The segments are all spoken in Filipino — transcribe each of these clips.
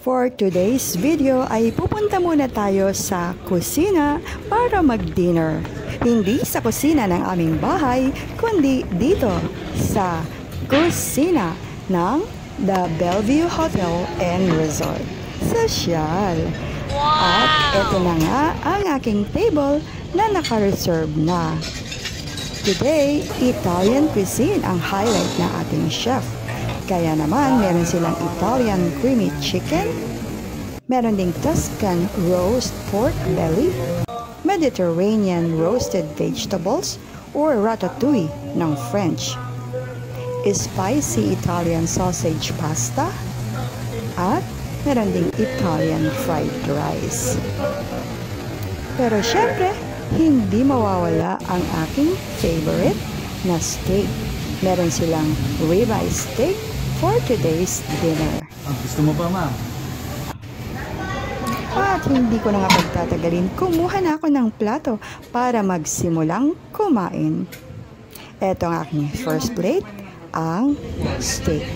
For today's video ay pupunta muna tayo sa kusina para mag-dinner. Hindi sa kusina ng aming bahay, kundi dito sa kusina ng The Bellevue Hotel and Resort. Sosyal! Wow! At ito na nga ang aking table na naka-reserve na. Today, Italian cuisine ang highlight ng ating chef. Kaya naman, meron silang Italian creamy chicken, meron ding Tuscan roast pork belly, Mediterranean roasted vegetables or ratatouille ng French, spicy Italian sausage pasta, at meron ding Italian fried rice. Pero syempre, hindi mawawala ang aking favorite na steak. Meron silang ribeye steak for today's dinner. Gusto mo ba, ma'am? At hindi ko na nga pagtatagalin, kumuha na ako ng plato para magsimulang kumain. Ito ang aking first plate, ang steak.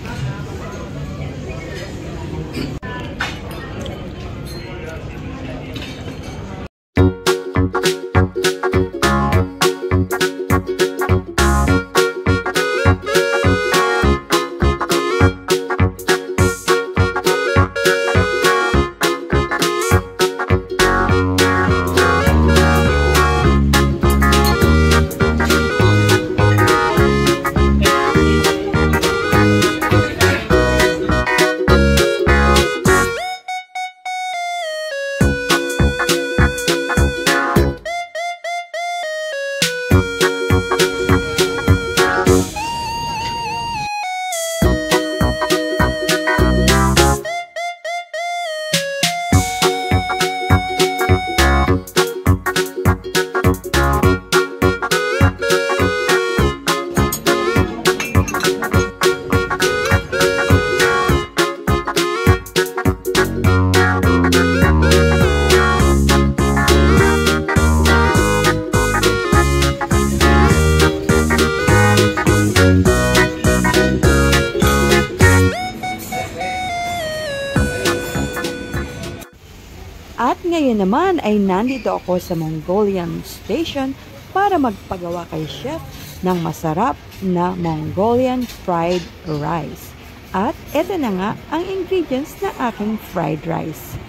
At ngayon naman ay nandito ako sa Mongolian Station para magpagawa kay chef ng masarap na Mongolian fried rice. At ito na nga ang ingredients ng aking fried rice.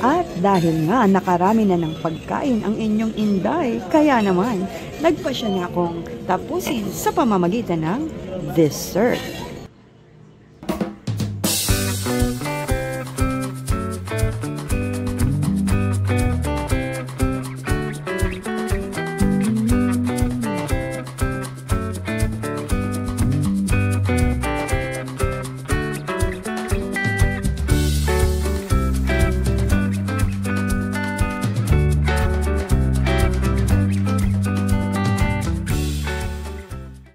At dahil nga nakarami na ng pagkain ang inyong inday, kaya naman nagpasya na akong tapusin sa pamamagitan ng dessert.